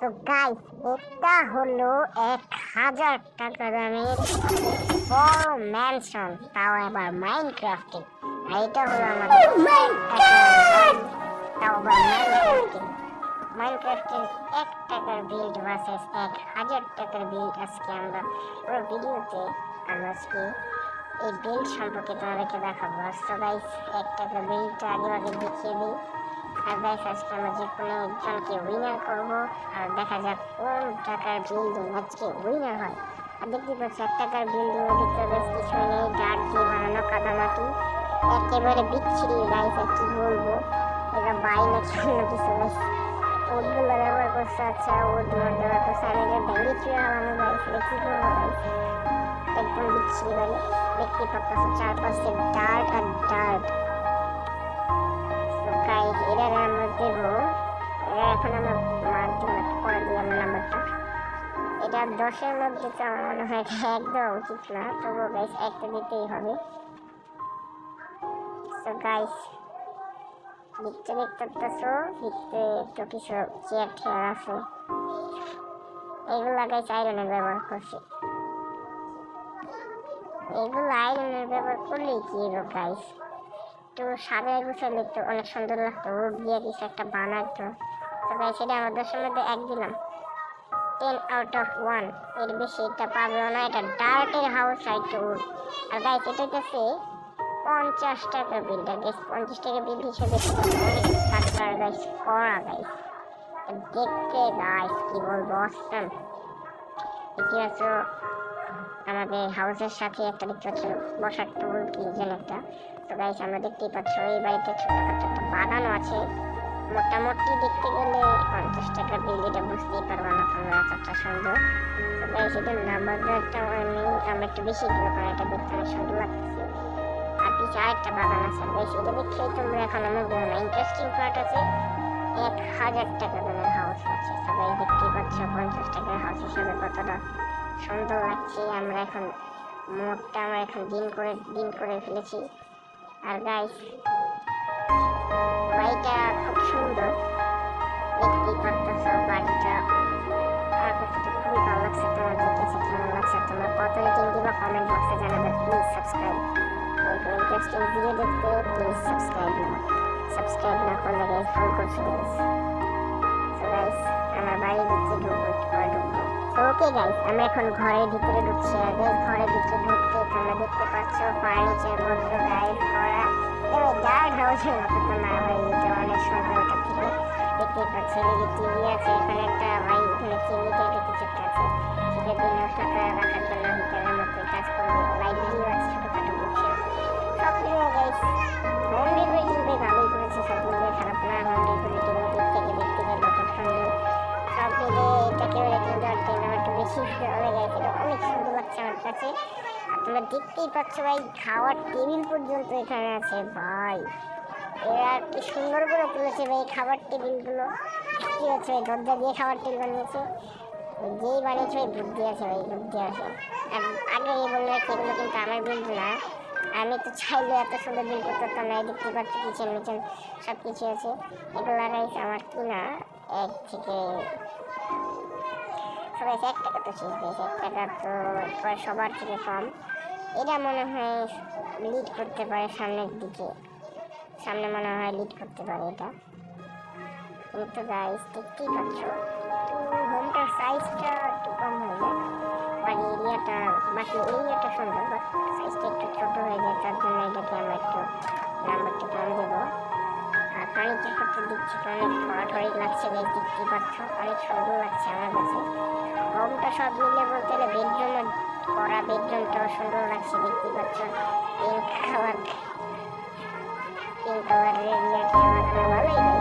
তো গাইস, এটা হলো 1000 টাকা দামের বড় ম্যানশন, তাও আবার মাইনক্রাফটে। আর এটা হলো আমাদের তাও আবার মাইনক্রাফটের 1 টাকার বিল্ড ভার্সেস 1000 টাকার বিল্ড। আজকে আমরা পুরো ভিডিওতে আমরা আজকে এই বিল্ড সম্পর্কে তোমাদেরকে দেখাবো। তো গাইস, 1 টাকার বিল্ডটা আগে দেখিয়ে দিই। আর গাইস, আজকে আমরা যে কোনো একজনকে উইনার করবো, আর দেখা যাক কোন টাকার বিল্ডিং আজকে উইনার হয়। আর দেখতে পাচ্ছি 1 টাকার বিল্ডিং এর ভিতরে বেশ কিছুই নেই, ডার্ট দিয়ে বানানো কাদামাটি, একেবারে বিচ্ছিরি। গাইস, আর কি বলবো, এটা বাইরে অন্য কিছু গাইস। ওটগুলো ব্যবহার করছে, আচ্ছা ওট ব্যবহার করছে, আমি এটা ভেঙে চুয়ে হলাম। গাইস, এটা কি করবো গাইস, একদম বিচ্ছিরি বাড়ি। দেখতে পাচ্ছি চারপাশে ডার্ট আর ডার্ট। গাইস, এটা আমরা দেবো, এখন আমরা মাধ্যমে পরে দিই আমরা নাম্বারটা। এটা 10-এর মধ্যে তো আমার মনে হয় এক দেওয়া উচিত না, তবুও গাইস একটা দিতেই হবে। তো গাইস, দেখতে পাচ্ছো ভিতরে একটু কিছু চেয়ার ঠেয়ার আছে, এগুলা গাইস আয়রনের ব্যবহার করছে। এগুলো আয়রনের ব্যবহার করলেই কি এগুলো গাইস একটু সাজায় গুছালে একটু অনেক সুন্দর লাগতো। উড দিয়ে কিছু একটা বানাতো। তো গাইস, এটা আমার 10-এর মধ্যে 1 দিলাম, 10 আউট অফ 1। এর বেশি এটা পাবো না। এটা ডার্টের হাউস রাইট উড। আর গাইস, এটা হচ্ছে 50 টাকা বিল। গাইস, 50 টাকা বিল হিসেবে অনেক টাকার গাইস করা। গাইস, দেখতে গাইস কি বলবো, অসম। ইতিহাস আমাদের হাউসের সাথে একটা দেখতে পাচ্ছ বসার টেবিল কি যেন একটা। তো গাইস, আমরা দেখতেই পাচ্ছ এই বাড়িতে ছোটখাটো একটা বাগানও আছে। মোটামুটি দেখতে গেলে 50 টাকার বিল, এটা বুঝতেই পারবো না তোমরা, এতটা সুন্দর। তো গাইস, এটার নাম্বারটা আমরা একটু বেশি দিব, কারণ এটা দেখতে অনেক সুন্দর লাগতেছে। আর পিছিয়ে আরেকটা বাগান আছে। গাইস, এটা দেখলেই তোমরা এখন আমার বলবো ইন্টারেস্টিং পার্ট আছে। 1000 টাকা দামের হাউস আছে। তো গাইস, দেখতেই পাচ্ছ 50 টাকার হাউস হিসাবে কতটা সুন্দর লাগছে। আমরা এখন মোটটা আমরা এখন দিন করে ফেলেছি। আর গাইস, বাড়িটা খুব সুন্দর, দেখতেই পাচ্ছ বাড়িটা। আমার কাছে তো খুবই ভালো লাগছে। তোমাদের কাছে কেমন লাগছে তোমরা কত রেটিং দিবা কমেন্ট বক্সে জানাবে। প্লিজ সাবস্ক্রাইব, ইন্টারেস্টিং ভিডিও দেখতে প্লিজ সাবস্ক্রাইব না করলে গাইস ভুল করছো গাইস। তো গাইস, আমরা বাড়ির ভিতরে ঢুকবো। ওকে গাইস, আমরা এখন ঘরের ভিতরে ঢুকছি। আর গাইস, ঘরের ভিতরে ঢুকতে তোমরা দেখতে পাচ্ছ ফার্নিচার পত্র গাইস করা, এবং ডার্ক হাউসের মতো তোমরা ভাই, এটা অনেক সুন্দর। ওটা থেকে দেখতে পাচ্ছ এদিকে টিভি আছে, এখানে একটা ভাই এখানে টিভি টাইপের কিছু একটা আছে, সেটা দিনের সাথে রাখার জন্য হিটারের মতো কাজ করবে। লাইব্রেরিও আছে, ছোটখাটো বুকস আছে, সব মিলিয়ে গাইস হোম ডেকোরেশন ভাই ভালোই করেছে। সব মিলিয়ে খারাপ না। হোম ডেকোরেশন দিক থেকে দেখতে গেলে খুব সুন্দর। সব মিলে এটাকে রেটিং দেওয়ার জন্য একটু বেশি ভালো গেছে। এটা অনেক সুন্দর লাগছে আমার কাছে। আর তোমরা দেখতেই পাচ্ছ ভাই, খাওয়ার টেবিল পর্যন্ত এখানে আছে ভাই। এরা কি সুন্দর করে তুলেছে ভাই খাবার টেবিলগুলো। কি হচ্ছে ভাই, দরজা দিয়ে খাবার টেবিল বানিয়েছে। যেই বানিয়েছে ভাই বুদ্ধি আছে ভাই, বুদ্ধি আছে। আর আগে এই বললে এগুলো কিন্তু আমার বিল্ড না, আমি তো চাইলে এত সুন্দর বিল্ড করতে পারতাম না। দেখতে পাচ্ছি কিচেন মিচেন সব কিছু আছে। এগুলো লাগাইছে আমার কিনা 1 থেকে সবাই 1 টাকা তো শেষ গেছে। 1 টাকা তো প্রায় সবার থেকে কম। এটা মনে হয় লিড করতে পারে সামনের দিকে, সামনে মনে হয় লিড করতে পারে এটা। কিন্তু গাইস, দেখতেই পাচ্ছ হোমটার সাইজটা একটু কম হয়ে যায়। বাকি এরিয়াটা সুন্দর, বাট সাইজটা একটু ছোট হয়ে যায়। তার জন্য এটাকে আমরা একটু নাম্বারটা কম দেবো। আর ফার্নিচার করতে দিচ্ছি তো অনেক ঠড়াঠড়ি লাগছে গাইস, দেখতেই পাচ্ছ অনেক সুন্দর লাগছে আমার কাছে। হোমটা সব মিলে বলতে গেলে বেডরুমটাও সুন্দর লাগছে, দেখতেই পাচ্ছ। পিঙ্ক কালারের এরিয়াটি আমার ভালোই লাগে।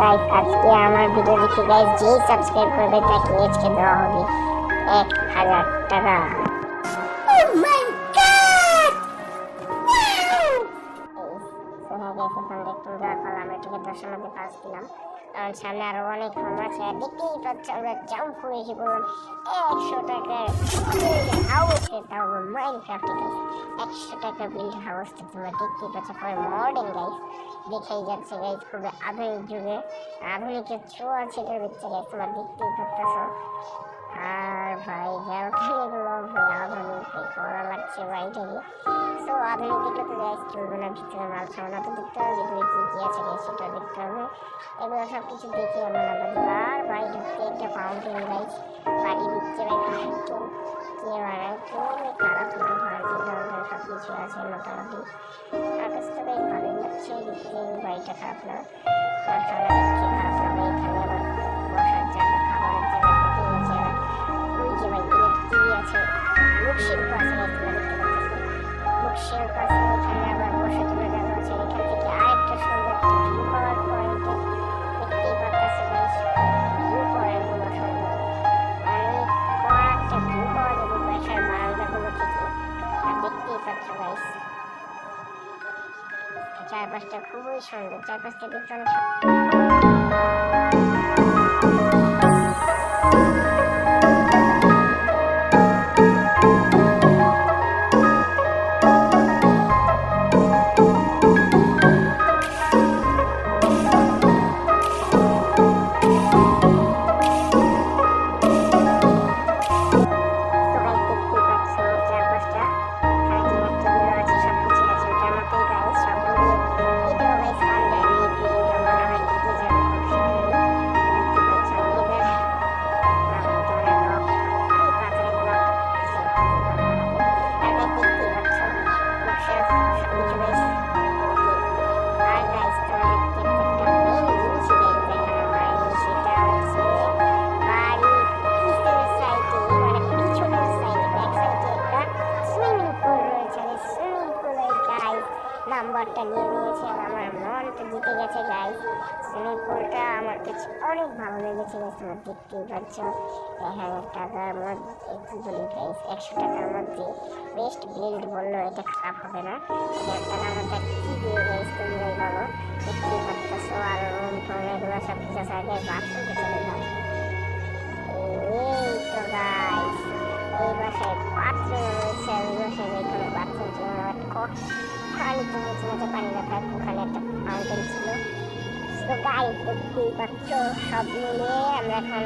গাইস, আজকে আমার ভিডিও দেখে গাইস যেই সাবস্ক্রাইব করবে তাকে আজকে দেওয়া হবে 1000 টাকা। Oh my god! রেটিং দেওয়ার ফলে আমরা এটাকে 10-এর মধ্যে 5 দিলাম। কারণ সামনে আরো অনেক হোম আছে। আর দেখতেই পাচ্ছ আমরা জাম্প করে এসে বললাম 100 টাকার হাউসে, তাও মাইনক্রাফটে গাইস। 100 টাকা বিল্ড হাউসটা তোমরা দেখতেই পাচ্ছ, খুবই মডার্ন গাইস, দেখাই যাচ্ছে গাইস, খুবই আধুনিক যুগে আধুনিকের ছোঁয়া আছে এটার ভিতরে গাইস, তোমরা দেখতেই পাচ্ছ। আর ভাই ব্যালকনিগুলো আধুনিক করা লাগছে বাড়িটাকে। সো আধুনিক দেখলে তো গাইস চলবে না, ভিতরে মাল সামানা তো দেখতে হবে, ভিতরে কি কি আছে গাইস সেটা দেখতে হবে। এগুলো সব কিছু দেখে আমরা আর ভাই ঢুকতে একটা ফাউন্টেন গাইস পানি দিচ্ছে ভাই, ফাউন্টেন কে বানায় খুবই খারাপ হতে পারে, সব কিছু আছে মোটামুটি। আকাশ তো গাইস ভালোই লাগছে দেখতে, বাড়িটা খারাপ না, মালসামানা দেখতে খারাপ না ভাই। এখানে আবার বসার জায়গা, খাবারের জায়গা, কুকিং এর জায়গা, ওই যে ভাই টিভি আছে, বুকশেলফ আছে গাইস, তোমরা দেখতে পাচ্ছ বুকশেলফ আছে। এখানে আবার বসে তোমরা জায়গা আছে, এখান থেকে আরেকটা সুন্দর একটা ভিউ পাওয়ার পয়েন্ট দেখতেই পাচ্ছ গাইস, ভিউ পয়েন্টগুলো সুন্দর, অনেক বড় একটা ভিউ পাওয়া যাবে বাসার বারান্দাগুলো থেকে। আর দেখতেই পাচ্ছ গাইস চারপাশটা খুবই সুন্দর, চারপাশটা দেখতে অনেক নাম্বারটা নিয়ে নিয়েছে। আর আমার মনটা জিতে গেছে গাইস, সুইমিং পুলটা আমার কাছে অনেক ভালো লেগেছে গাইস, তোমরা দেখতেই পাচ্ছ। 1000 টাকার মধ্যে কি বলি গাইস, 100 টাকার মধ্যে বেস্ট বিল্ড বললো এটা খারাপ হবে না। 1000 টাকার মধ্যে কি দিয়ে গাইস তোমরাই বলো, দেখতেই পাচ্ছ। আর রুম টুম এগুলো সব কিছু আছে, আগে বাথরুমে চলে যাও। এই তো গাইস এই বাসায় বাথরুম রয়েছে, ওই বাসায় এখানে বাথরুম ছিল পানিতে মুছে মুছে পানি রাখার ওখানে একটা ফাউন্টেন ছিল। তো গাইস দেখতেই পাচ্ছ সব মিলিয়ে আমরা এখন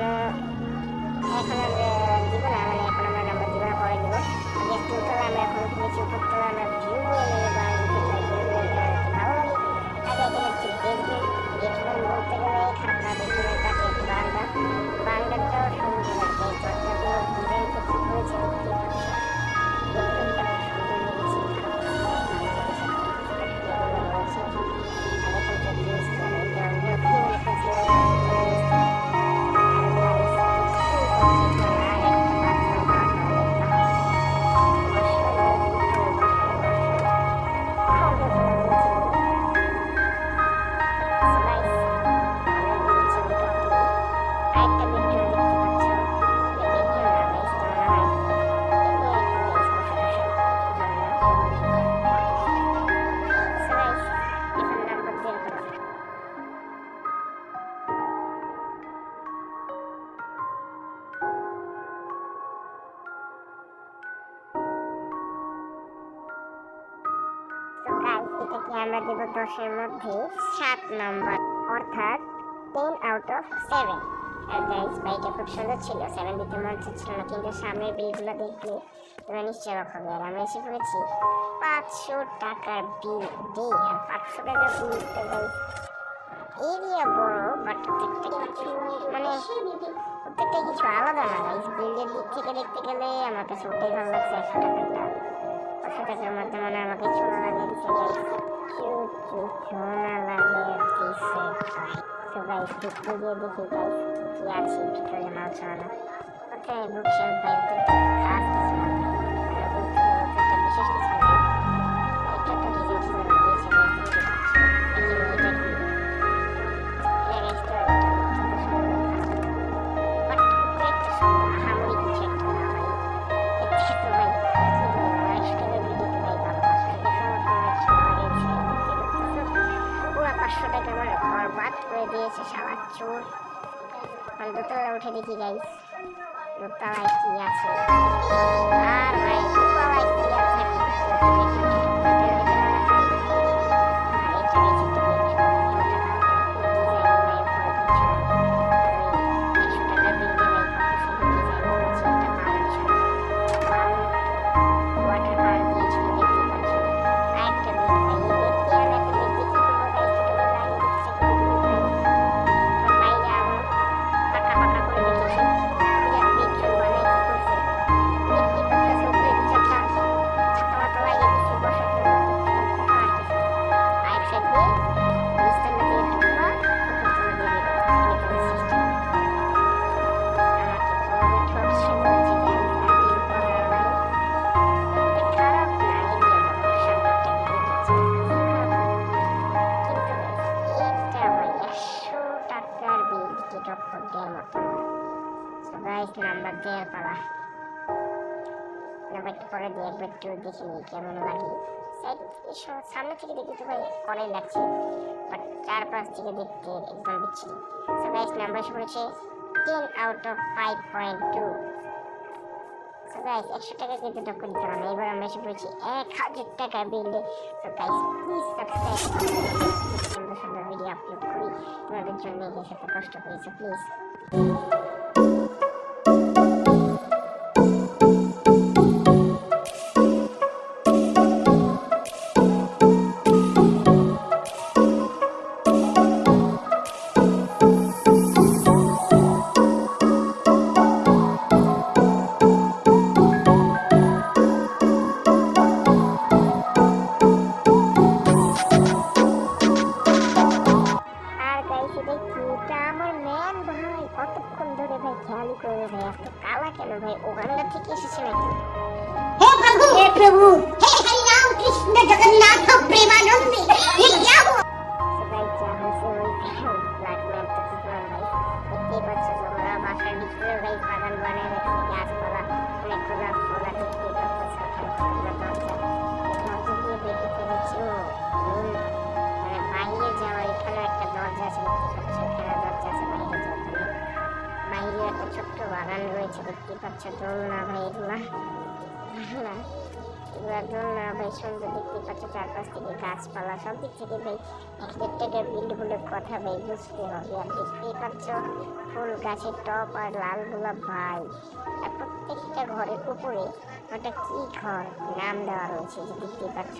আমরা দিব না, মানে এখন আমরা নাম্বার দিব না, পরে দিব। আগে তিনতলা আমরা এখন উঠেছি, উপরতলা আমরা ভিউ নিয়ে নেব, বা ভালো লাগে। আগে এটা হচ্ছে বেডরুম, বেডরুম বলতে গেলে খাতা, বেডরুমের পাশে একটু বারান্দা, বারান্দাটাও সুন্দর লাগে, দরজাগুলো ডিজাইন করতে করেছে দেখতেই পাচ্ছ। বেডরুমটা সুন্দর লেগেছে, এটাকে আমরা দেব 10-এর মধ্যে 7 নম্বর, অর্থাৎ 10 আউট অফ 7। আর গাইস বাড়িটা খুব সুন্দর ছিল, 7 দিতে মন ছিল না, কিন্তু সামনের বিলগুলো দেখলে তোমরা নিশ্চয় অবাক হবে। আর আমি এসে পড়েছি 500 টাকার বিল দিয়ে। আর 500 টাকার বিলটা গাইস এরিয়া বড়, বাট প্রত্যেকটা কিছু মানে প্রত্যেকটা কিছু আলাদা না গাইস। বিল্ডের দিক থেকে দেখতে গেলে আমার কাছে ওটাই ভালো লাগছে। 100 টাকাটা 500 টাকার মধ্যে মানে আমাকে ছোনা লাগিয়ে দিচ্ছে গাইস, ছোনা লাগিয়ে দিচ্ছে। তো গাইস ভিতরে গিয়ে দেখি গাইস কি আছে ভিতরে, মাল ছোনা। ওকে বুকশেলফ ভাই, ওটা খাস কিছু না, ওটা বিশেষ কিছু নাই, এটা তো ডিজাইন ছিল লাগিয়েছে গাইস, দেখতে পাচ্ছ। এটা কি গাইস, তো এটা তো সুন্দর বাট একটা সুন্দর হামরি কিছু একটা না ভাই, এটা তো ভাই কি বলবো, 100 টাকার ভিডিও ভাই ভালো, 500 টাকা সময় লাগিয়েছে, দেখতে পাচ্ছ পুরো 500 গিয়েছে শালা চোর। এখন দোতলা উঠে দেখি গাইস দোতলায় কি আছে। আর ভাই দোতলায় কি আছে নাম্বার দেওয়ার পালা। নাম্বারটা পরে দিয়ে একবার একটু দেখে নিই কেমন লাগে। সামনে থেকে দেখতে তো ভাই অনেক লাগছে, বাট চারপাশ থেকে দেখতে একদম বিচ্ছিরি। সো গাইস নাম্বার এসে পড়েছে 10 out of 5.2। সো গাইস 100 টাকা কিন্তু টপ করে দিতে হবে। এবার আমরা এসে পড়েছি 1000 টাকা বিল্ডে। সো গাইস প্লিজ সাবস্ক্রাইব সুন্দর সুন্দর ভিডিও আপলোড করি তোমাদের জন্য, এসে এত কষ্ট করেছি প্লিজ। কতক্ষণ ধরে ভাই খেয়ালই করে ভাই এত কালা কেন ভাই? ওগান্ডা থেকে এসেছে নাকি? हे प्रभु हे हरि राम कृष्ण जगन्नाथ प्रेमानंद ये क्या हुआ? সবাই যা হয়েছে ওই ব্ল্যাক ম্যান তো কি করে ভাই? দেখতেই পাচ্ছ তোমরা বাসার ভিতরে ভাই বাগান বানিয়ে রেখেছে, গাছপালা অনেকগুলো ফোলা দেখতেই পাচ্ছ। দরজা দিয়ে বেরিয়ে ফেলেছে মানে বাইরে যাওয়ার এখানে একটা দরজা আছে দেখতে পাচ্ছ, এখানে দরজা আছে বাইরে যাওয়ার জন্য। বাইরে একটা ছোট্ট বাগান রয়েছে দেখতে পাচ্ছ। দোলনা ভাই এগুলা দোলনা ভাই সুন্দর দেখতে পাচ্ছ। চারপাশ থেকে গাছপালা সব দিক থেকে ভাই 1000 টাকার বিল্ড বলে কথা ভাই বুঝতে হবে। আর দেখতেই পাচ্ছ ফুল গাছের টপ আর লাল গোলাপ ভাই। আর প্রত্যেকটা ঘরের উপরে ওটা কি ঘর নাম দেওয়া রয়েছে যে দেখতেই পাচ্ছ।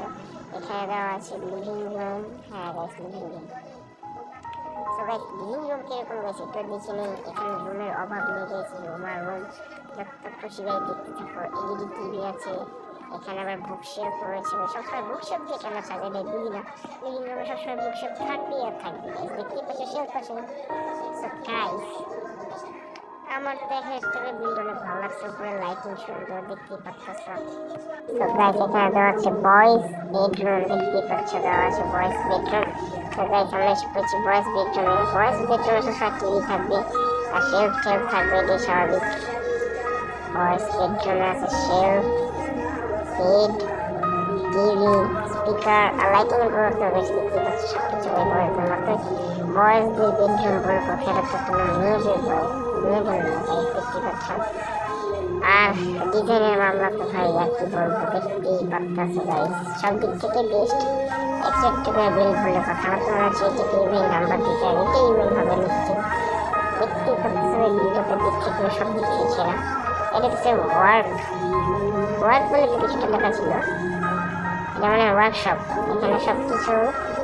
এখানে দেওয়া আছে লিভিং রুম। হ্যাঁ guys living room. So guys living room কিরকম গেছে একটু দেখে নিন। এখানে রুমের অভাব নেই গেছে, রুমার রুম যত খুশি ভাই দেখতে থাকো। এলইডি টিভি আছে, এখানে আবার বুকশেলফ রয়েছে। সবসময় বুকশেলফ দিয়ে কেন সাজাই ভাই বুঝি না। লিভিং রুমে সবসময় বুকশেলফ থাকবেই আর থাকবে। দেখতেই পাচ্ছ শেলফ আছে। সো গাইস আমার দেখে থেকে বিল্ড অনেক ভালো লাগছে, উপরে লাইটিং সুন্দর দেখতেই পাচ্ছ। সো গাইস এখানে দেওয়া আছে বয়েজ বেডরুম, দেখতেই পাচ্ছ দেওয়া আছে বয়েজ বেডরুম। সো গাইস আমরা এসে পড়েছি বয়েজ বেডরুমে। বয়েজ বেডরুমে সবসময় টিভি থাকবে আর শেলফ টেলফ থাকবে, এটাই স্বাভাবিক। বয়েজ বেডরুমে আছে শেলফ, বেড, টিভি, স্পিকার আর লাইটিং এর ব্যবস্থা রয়েছে দেখতে পাচ্ছ। সবকিছু ভাই বয়েজের মতো। বয়েজদের বেডরুম বলে কথা, এটা তো কোনো মেয়েদের দেখতে পাচ্ছ। আর ডিজাইনের মামলা তো ভাই আর কি বলবো, দেখতেই পাচ্ছ গাইস সব দিক থেকে বেস্ট। 1000 টাকা বিল বলে কথা। আমার তো মনে হচ্ছে এটাকে ইমেল নাম্বার দিতে হবে, এটাই ইমেল হবে নিশ্চয়ই। দেখতেই পাচ্ছ ভিডিওটা দিক থেকে সব দিক থেকে সেরা। এটা হচ্ছে ওয়ার্ক বলে তো কিছুটা লেখা ছিল, যেমন ওয়ার্কশপ। এখানে সব কিছু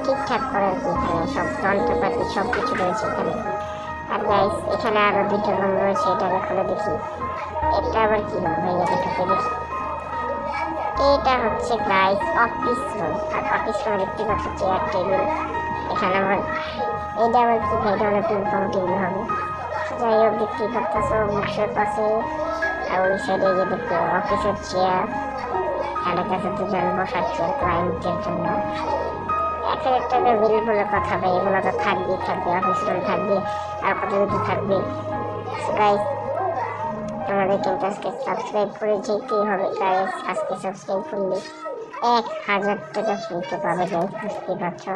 ঠিকঠাক করে আর কি, এখানে সব যন্ত্রপাতি সব কিছু রয়েছে এখানে। আর গাইস এখানে আরো দুটো রুম রয়েছে, এটাকে খুলে দেখি। এটা আবার কি রুম ভাই? এটা ঢুকে দেখি। এটা হচ্ছে গাইস অফিস রুম। আর অফিস রুমে দেখতে পাচ্ছি চেয়ার টেবিল। এখানে আবার এটা আবার কি ভাই? এটা হলো পিংপং টেবিল হবে। যাই হোক দেখতেই পাচ্ছ বুকশেলফ আছে। আর ওই সাইডে যে দেখতে অফিসের চেয়ার, তাদের কাছে দুজন বসার চেয়ার ক্লায়েন্টের জন্য। 1000 টাকা বিল বলে কথা ভাই, এগুলো তো থাকবেই থাকবে। অফিস রুম থাকবে আর কত কিছু থাকবে। গাইস তোমাদের কিন্তু আজকে সাবস্ক্রাইব করে যেতেই হবে গাইস। আজকে সাবস্ক্রাইব করলে 1000 টাকা ফ্রিতে পাবে গাইস, বুঝতে পারছো।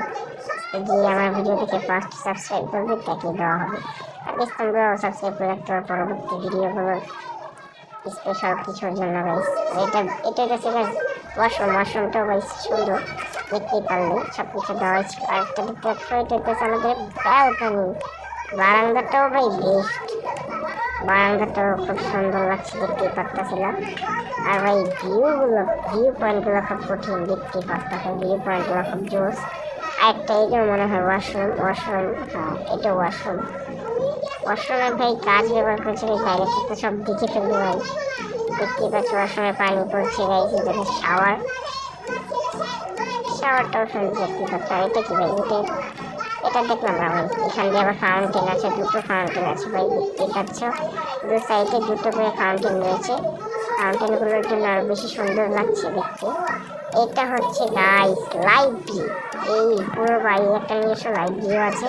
যে আমার ভিডিও থেকে ফার্স্ট সাবস্ক্রাইব করবে তাকে দেওয়া হবে। আর বেশ তোমরাও সাবস্ক্রাইব করে রাখতে হবে পরবর্তী ভিডিওগুলো স্পেশাল কিছুর জন্য গাইস। এটা গেছে গাইস ওয়াশরুমটাও গাইস সুন্দর, দেখতেই পারলে সব কিছু দেওয়া ছিল। আর একটা দেখতে পাচ্ছ এটা হচ্ছে আমাদের ব্যালকনি, বারান্দাটাও ভাই বেস্ট, বারান্দাটাও খুব সুন্দর লাগছে দেখতেই পারতেছিলাম। আর ভাই ভিউ পয়েন্টগুলো খুব কঠিন, দেখতেই পারতেছে ভিউ পয়েন্টগুলো খুব জোস। আর একটা এটাও মনে হয় ওয়াশরুম, হ্যাঁ এটা ওয়াশরুমে ভাই কাজ ব্যবহার করছে ভাই, বাইরে থেকে সব দেখে ফেলবে ভাই। দেখতেই পাচ্ছি ওয়াশরুমে পানি পড়ছে গাইছে, যেটা শাওয়ারটাও সুন্দর দেখতে পাচ্ছি। আর এটা কি ভাই, এটা দেখলাম না ভাই, এখান দিয়ে আবার ফাউন্টেন আছে, দুটো ফাউন্টেন আছে ভাই দেখতেই পাচ্ছ, দু সাইডে দুটো করে ফাউন্টেন রয়েছে। ফাউন্টেনগুলোর জন্য আরো বেশি সুন্দর লাগছে দেখতে। এটা হচ্ছে গাইস লাইব্রেরি, এই পুরো বাড়ি একটা নিজস্ব লাইব্রেরিও আছে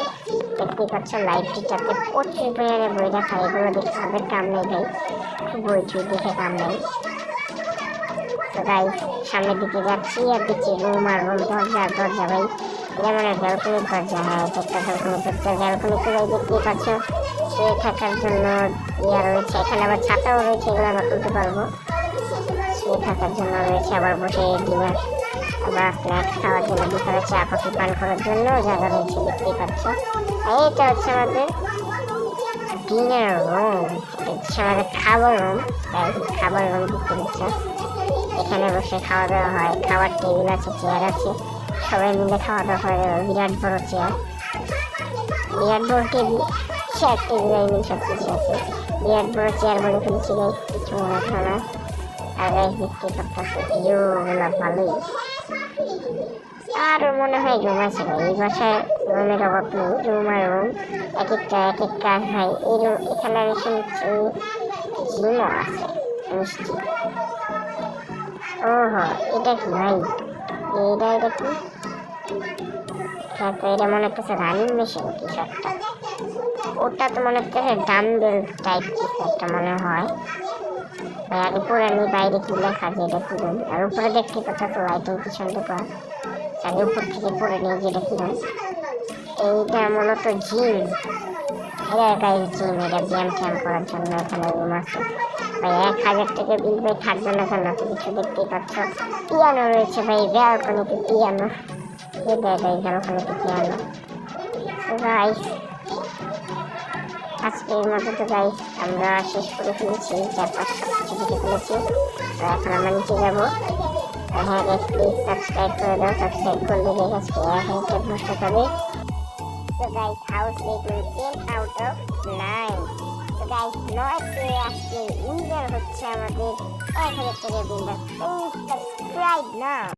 দেখতেই পাচ্ছ। লাইব্রেরিটাতে প্রচুর পরিমাণে বই রাখা, এগুলো দেখে আমাদের কাম নেই ভাই, বই টুই দেখে কাম নেই। তো গাইস সামনের দিকে যাচ্ছি আর দেখছি রুম আর রুম, দরজা ভাই যেমন ব্যালকনির দরজা, হ্যাঁ এটা একটা ব্যালকনিতে ভাই দেখতেই পাচ্ছ শুয়ে থাকার জন্য ইয়া রয়েছে, এখানে আবার ছাতাও রয়েছে, এগুলো আমরা তুলতে পারবো। শুয়ে থাকার জন্য রয়েছে, আবার বসে ডিনার বা স্ন্যাক্স খাওয়ার জন্য, বিকালে চা কফি পান করার জন্য জায়গা রয়েছে দেখতেই পাচ্ছ। এইটা হচ্ছে আমাদের ডিনার রুম, এটা হচ্ছে আমাদের খাবার রুম দেখতে পাচ্ছ। এখানে বসে খাওয়া দাওয়া হয়, খাওয়ার টেবিল আছে, চেয়ার আছে, সবাই মিলে খাওয়া দাওয়া করে। বিরাট বড় চেয়ার, বিরাট বড় টেবিল, সব কিছু আছে। বিরাট বড় চেয়ার বলে ফেলছি গাইস, কিছু মনে হয় না। আর গাইস দেখতে পাচ্ছি ভিউগুলো ভালোই। আর মনে হয় রুম আছে ভাই, এই বাসায় রুমের অভাব নেই, রুম আর রুম এক এক কাজ ভাই। এই রুম এখানে আমি শুনছি জিমও আছে মিষ্টি। ওহো এটা কি ভাই, এটা কি, তারপর এটা মনে হচ্ছে রানিং মেশিন কিছু একটা, ওটা তো মনে হচ্ছে ডাম্বেল টাইপ কিছু একটা মনে হয় ভাই। আগে পরে আমি বাইরে কি লেখা যে এটা কি রুম, আর উপরে দেখতে পাচ্ছ লাইটিং পিছন থেকে, আগে উপর থেকে পরে নিয়ে যেটা কি রুম। এইটা মূলত জিম, এটা গাইস জিম, এটা ব্যায়াম ট্যায়াম করার জন্য এখানে রুম আছে ভাই। 1000 টাকা বিল ভাই, থাকবে না কেন কিছু। দেখতেই পাচ্ছ পিয়ানো রয়েছে ভাই, ব্যালকনিতে পিয়ানো, ব্যালকনিতে পিয়ানো। তো গাইস আজকের মতো তো গাইস আমরা শেষ করে ফেলেছি, 4-5 কিছু দেখে ফেলেছি। তো এখন আমরা নিচে যাবো। হ্যাঁ গাইস প্লিজ সাবস্ক্রাইব করে দাও, সাবস্ক্রাইব করলে গাইস আজকে 1000 বসতে পাবে। তো guys house rating 10 out of 9। তো গাইস 9তে আজকে উইনার হচ্ছে আমাদের 1000 টাকা বিল্ডার। Please subscribe now.